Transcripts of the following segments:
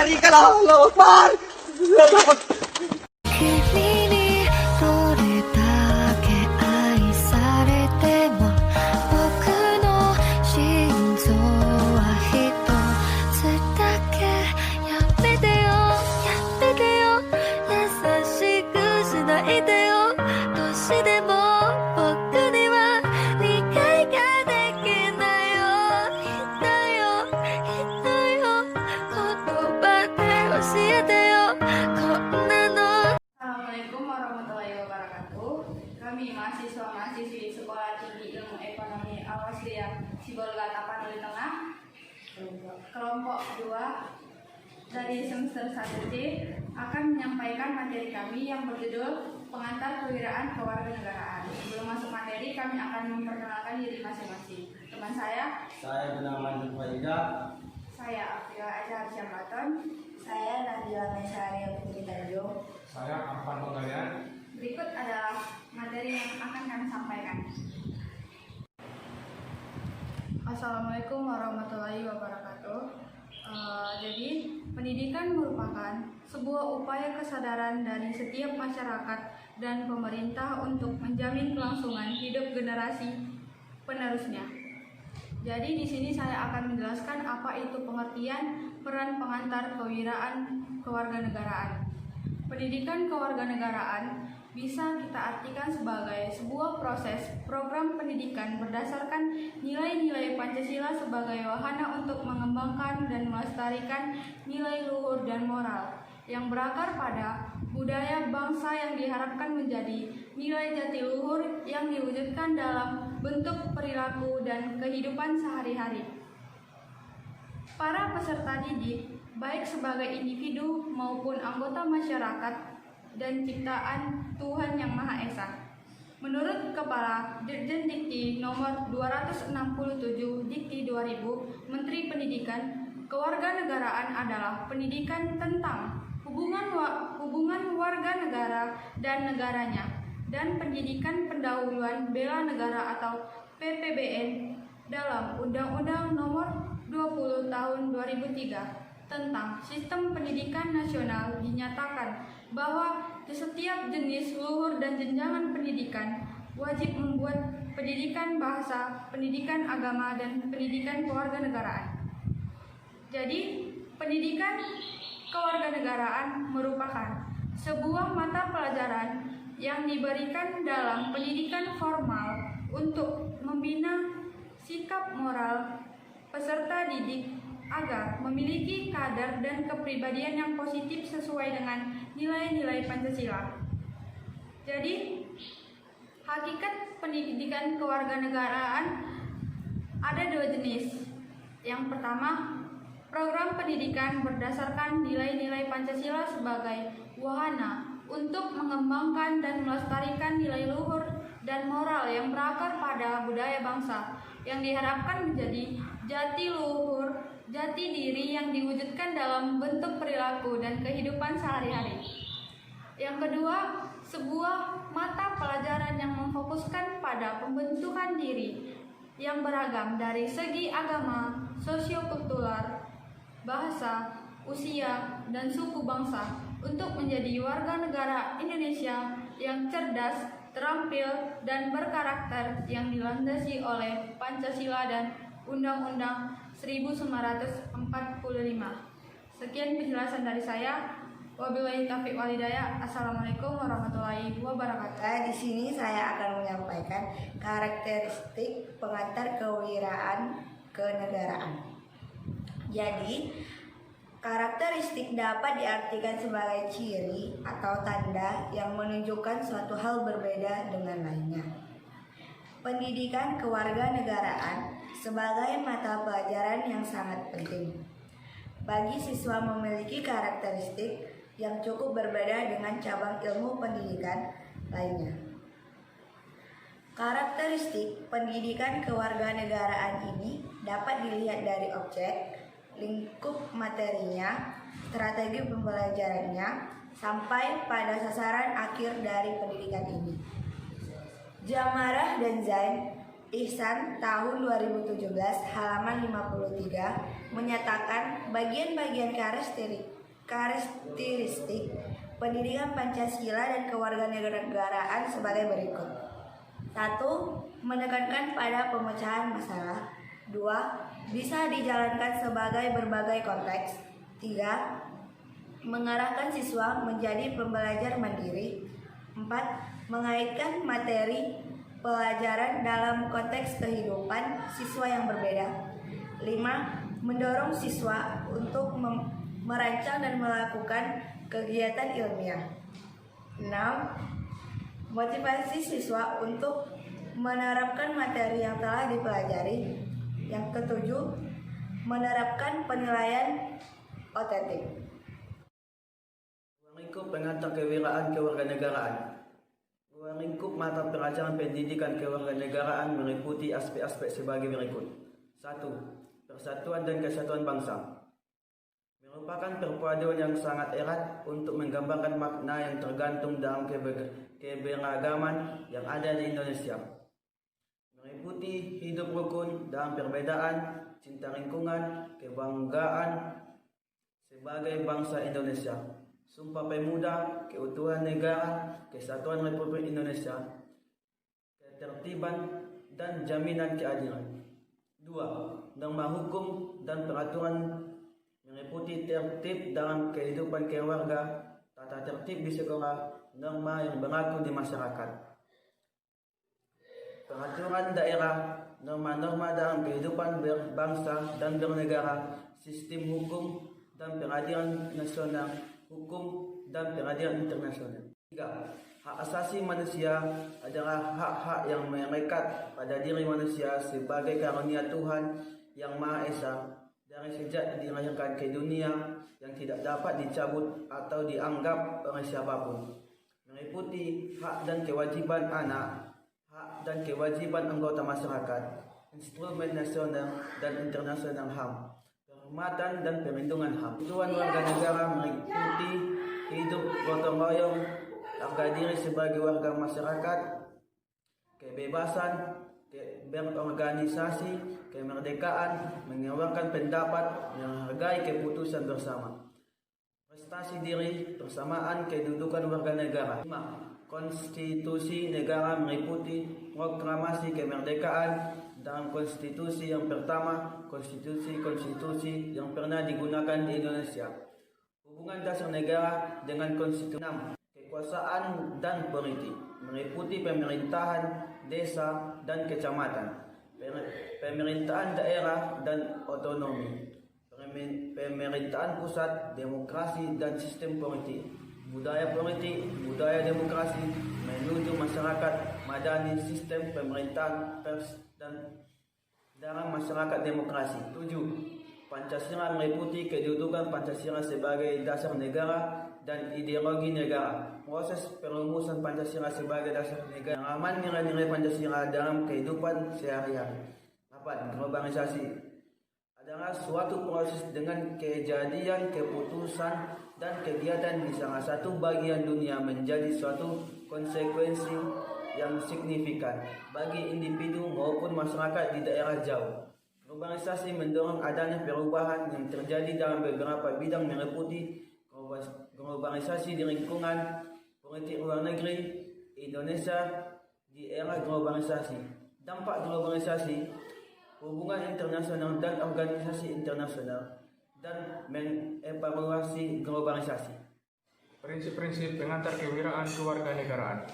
kali ka lang, Allahu Akbar! 君にどれだけ愛されても僕の心臓は一つだけやめてよやめてよ優しくしないでよどうしても僕には理解ができないよひどいよひどいよ言葉で教えてよこんなのAssalamualaikum warahmatullahi wabarakatuh. Kami mahasiswa-mahasiswi Sekolah Tinggi Ilmu Ekonomi Al-Wasliyah Sibolga Tapanuli Tengah, kelompok 2 dari semester 1C akan menyampaikan materi kami yang berjudul Pengantar Kewirausahaan Kewarganegaraan. Sebelum masuk materi, kami akan memperkenalkan diri masing-masing. Teman saya bernama Nurfaida. saya Afila Azhar Syambaton. Saya Nabila Mesaria Putri Tanjung. Saya Arfan Pengalian. Berikut adalah materi yang akan kami sampaikan. Assalamualaikum warahmatullahi wabarakatuh. Jadi, pendidikan merupakan sebuah upaya kesadaran dari setiap masyarakat dan pemerintah untuk menjamin kelangsungan hidup generasi penerusnya. Jadi di sini saya akan menjelaskan apa itu pengertian peran pengantar kewirausahaan kewarganegaraan. Pendidikan kewarganegaraan bisa kita artikan sebagai sebuah proses program pendidikan berdasarkan nilai-nilai Pancasila sebagai wahana untuk mengembangkan dan melestarikan nilai luhur dan moral yang berakar pada budaya bangsa yang diharapkan menjadi nilai jati luhur yang diwujudkan dalam bentuk perilaku dan kehidupan sehari-hari. Para peserta didik, baik sebagai individu maupun anggota masyarakat dan ciptaan Tuhan Yang Maha Esa. Menurut Kepala Dirjen Dikti nomor 267 Dikti 2000, Menteri Pendidikan, kewarganegaraan adalah pendidikan tentang hubungan warga negara dan negaranya, dan pendidikan pendahuluan bela negara atau PPBN dalam Undang-Undang Nomor 20 Tahun 2003 tentang Sistem Pendidikan Nasional dinyatakan bahwa di setiap jenis luhur dan jenjangan pendidikan wajib membuat pendidikan bahasa, pendidikan agama, dan pendidikan kewarganegaraan. Jadi, pendidikan kewarganegaraan merupakan sebuah mata pelajaran yang diberikan dalam pendidikan formal untuk membina sikap moral peserta didik agar memiliki kadar dan kepribadian yang positif sesuai dengan nilai-nilai Pancasila. Jadi, hakikat pendidikan kewarganegaraan ada dua jenis. Yang pertama, program pendidikan berdasarkan nilai-nilai Pancasila sebagai wahana untuk mengembangkan dan melestarikan nilai luhur dan moral yang berakar pada budaya bangsa yang diharapkan menjadi jati luhur, jati diri yang diwujudkan dalam bentuk perilaku dan kehidupan sehari-hari. Yang kedua, sebuah mata pelajaran yang memfokuskan pada pembentukan diri yang beragam dari segi agama, sosiokultural, bahasa, usia, dan suku bangsa untuk menjadi warga negara Indonesia yang cerdas, terampil, dan berkarakter yang dilandasi oleh Pancasila dan Undang-Undang 1945. Sekian penjelasan dari saya. Wabillahi taufiq wal hidayah. Assalamualaikum warahmatullahi wabarakatuh. Di sini saya akan menyampaikan karakteristik pengantar kewirausahaan kenegaraan. Jadi, karakteristik dapat diartikan sebagai ciri atau tanda yang menunjukkan suatu hal berbeda dengan lainnya. Pendidikan kewarganegaraan sebagai mata pelajaran yang sangat penting. Bagi siswa memiliki karakteristik yang cukup berbeda dengan cabang ilmu pendidikan lainnya. Karakteristik pendidikan kewarganegaraan ini dapat dilihat dari objek, lingkup materinya, strategi pembelajarannya, sampai pada sasaran akhir dari pendidikan ini. Jamarah dan Zain Ihsan tahun 2017 halaman 53 menyatakan bagian-bagian karakteristik pendidikan Pancasila dan kewarganegaraan sebagai berikut. 1. Menekankan pada pemecahan masalah. 2. Bisa dijalankan sebagai berbagai konteks. 3. Mengarahkan siswa menjadi pembelajar mandiri. 4. Mengaitkan materi pelajaran dalam konteks kehidupan siswa yang berbeda. 5. Mendorong siswa untuk merancang dan melakukan kegiatan ilmiah. 6. Motivasi siswa untuk menerapkan materi yang telah dipelajari. Yang ketujuh, menerapkan penilaian otentik. Lingkup pengantar kewiraan kewarganegaraan. Ruang lingkup mata pelajaran pendidikan kewarganegaraan meliputi aspek-aspek sebagai berikut. 1. Persatuan dan kesatuan bangsa. Merupakan perpaduan yang sangat erat untuk menggambarkan makna yang tergantung dalam keberagaman yang ada di Indonesia. Meliputi hidup rukun dalam perbedaan, cinta lingkungan, kebanggaan sebagai bangsa Indonesia, Sumpah Pemuda, keutuhan negara, kesatuan Republik Indonesia, ketertiban dan jaminan keadilan. 2. Norma hukum dan peraturan meliputi tertib dalam kehidupan keluarga, tata tertib di sekolah, norma yang berlaku di masyarakat. Peraturan daerah, norma-norma dalam kehidupan berbangsa dan bernegara, sistem hukum dan peradilan nasional, hukum dan peradilan internasional. 3. Hak asasi manusia adalah hak-hak yang melekat pada diri manusia sebagai karunia Tuhan yang Maha Esa dari sejak dilahirkan ke dunia yang tidak dapat dicabut atau dianggap oleh siapapun. Meliputi hak dan kewajiban anak, hak dan kewajiban anggota masyarakat, instrumen nasional dan internasional HAM, penghormatan dan perlindungan HAM. Tujuan warga negara meliputi hidup gotong royong, harga diri sebagai warga masyarakat, kebebasan berorganisasi, kemerdekaan, mengeluarkan pendapat, menghargai keputusan bersama, prestasi diri, persamaan kedudukan warga negara. 5. Konstitusi negara meliputi proklamasi kemerdekaan dalam konstitusi yang pertama, konstitusi yang pernah digunakan di Indonesia. Hubungan dasar negara dengan konstitusi. 6. Kekuasaan dan politik meliputi pemerintahan desa dan kecamatan, pemerintahan daerah dan otonomi, pemerintahan pusat, demokrasi dan sistem politik, budaya politik, budaya demokrasi menuju masyarakat madani, sistem pemerintahan pers dan dalam masyarakat demokrasi. 7. Pancasila meliputi kedudukan Pancasila sebagai dasar negara dan ideologi negara. Proses perumusan Pancasila sebagai dasar negara, pengalaman nilai-nilai Pancasila dalam kehidupan sehari-hari. 8. Globalisasi adalah suatu proses dengan kejadian, keputusan, dan kegiatan di salah satu bagian dunia menjadi suatu konsekuensi yang signifikan bagi individu maupun masyarakat di daerah jauh. Globalisasi mendorong adanya perubahan yang terjadi dalam beberapa bidang meliputi globalisasi di lingkungan, politik luar negeri, Indonesia di era globalisasi, dampak globalisasi, hubungan internasional dan organisasi internasional, dan mengevaluasi globalisasi. Prinsip-prinsip pengantar kewiraan kewarganegaraan.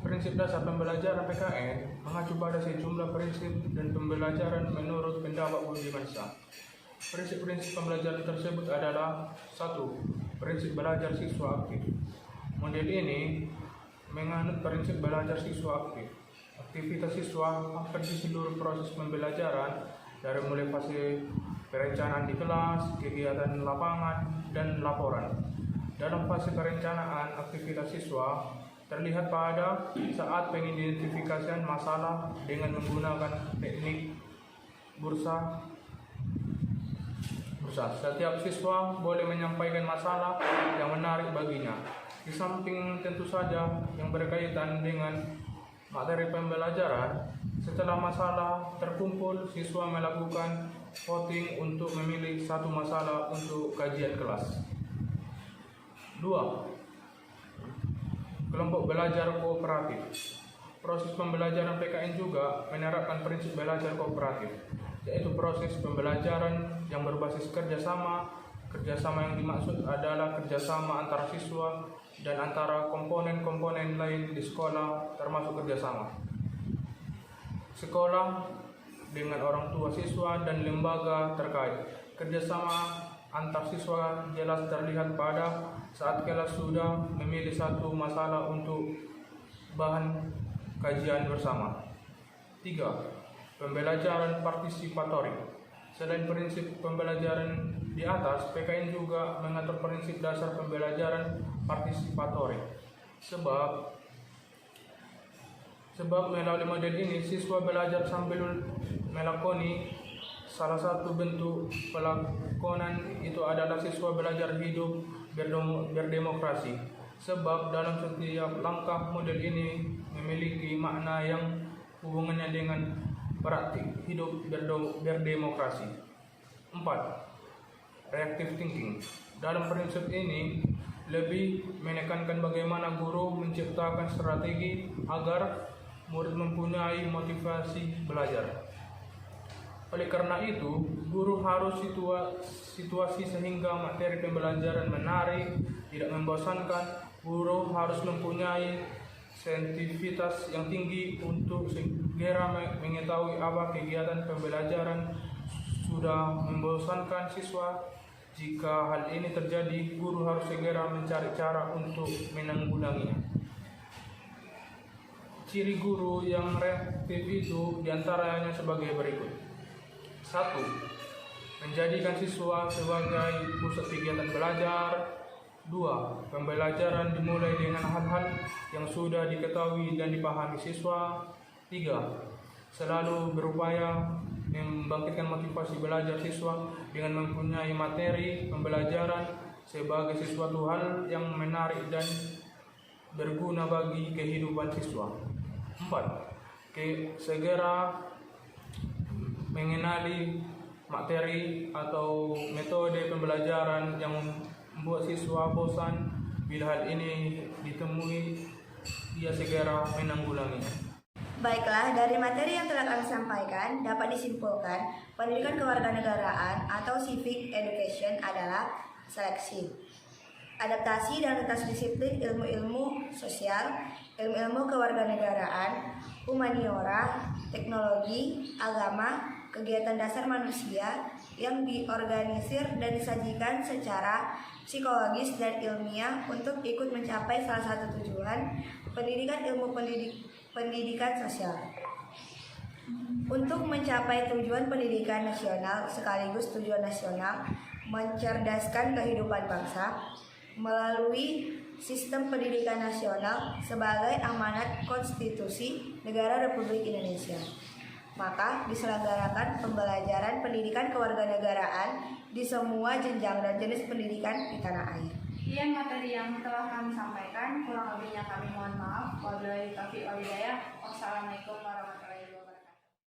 Prinsip dasar pembelajaran PKN mengacu pada sejumlah prinsip dan pembelajaran menurut pendapat Budiman Shah. Prinsip-prinsip pembelajaran tersebut adalah 1. Prinsip belajar siswa aktif. Model ini menganut prinsip belajar siswa aktif. Aktivitas siswa hampir di seluruh proses pembelajaran, dari mulai fase perencanaan di kelas, kegiatan lapangan, dan laporan. Dalam fase perencanaan aktivitas siswa terlihat pada saat pengidentifikasian masalah dengan menggunakan teknik bursa. Setiap siswa boleh menyampaikan masalah yang menarik baginya. Di samping tentu saja yang berkaitan dengan materi pembelajaran, Setelah masalah terkumpul, siswa melakukan voting untuk memilih satu masalah untuk kajian kelas. 2. Kelompok belajar kooperatif. Proses pembelajaran PKN juga menerapkan prinsip belajar kooperatif, yaitu proses pembelajaran yang berbasis kerjasama. Kerjasama yang dimaksud adalah kerjasama antara siswa dan antara komponen-komponen lain di sekolah, termasuk kerjasama sekolah dengan orang tua siswa dan lembaga terkait. Kerjasama antar siswa jelas terlihat pada saat kelas sudah memilih satu masalah untuk bahan kajian bersama. 3. Pembelajaran partisipatori. Selain prinsip pembelajaran di atas, PKN juga mengatur prinsip dasar pembelajaran partisipatori. Sebab melalui model ini, siswa belajar sambil melakoni. Salah satu bentuk pelakonan itu adalah siswa belajar hidup berdemokrasi. Sebab dalam setiap langkah model ini memiliki makna yang hubungannya dengan praktik hidup berdemokrasi. 4. Reactive thinking. Dalam prinsip ini lebih menekankan bagaimana guru menciptakan strategi agar murid mempunyai motivasi belajar. Oleh karena itu, guru harus situasi sehingga materi pembelajaran menarik, tidak membosankan. Guru harus mempunyai sensitivitas yang tinggi untuk segera mengetahui apa kegiatan pembelajaran sudah membosankan siswa. Jika hal ini terjadi, guru harus segera mencari cara untuk menanggulanginya. Ciri guru yang reaktif itu diantaranya sebagai berikut. 1. Menjadikan siswa sebagai pusat kegiatan belajar. 2. Pembelajaran dimulai dengan hal-hal yang sudah diketahui dan dipahami siswa. 3. Selalu berupaya membangkitkan motivasi belajar siswa dengan mempunyai materi pembelajaran sebagai sesuatu hal yang menarik dan berguna bagi kehidupan siswa. 4. Segera mengenali materi atau metode pembelajaran yang membuat siswa bosan. Bila hal ini ditemui, dia segera menanggulanginya. Baiklah, dari materi yang telah kami sampaikan dapat disimpulkan pendidikan kewarganegaraan atau civic education adalah seleksi, adaptasi dan lintas disiplin ilmu-ilmu sosial, ilmu-ilmu kewarganegaraan, humaniora, teknologi, agama, kegiatan dasar manusia yang diorganisir dan disajikan secara psikologis dan ilmiah untuk ikut mencapai salah satu tujuan pendidikan ilmu pendidikan sosial. Untuk mencapai tujuan pendidikan nasional sekaligus tujuan nasional mencerdaskan kehidupan bangsa melalui sistem pendidikan nasional sebagai amanat konstitusi Negara Republik Indonesia. Maka diselenggarakan pembelajaran pendidikan kewarganegaraan di semua jenjang dan jenis pendidikan di tanah air. Sekian materi yang telah kami sampaikan, kurang lebihnya kami mohon maaf. Wabillahi taufiq wal hidayah. Wassalamualaikum warahmatullahi wabarakatuh.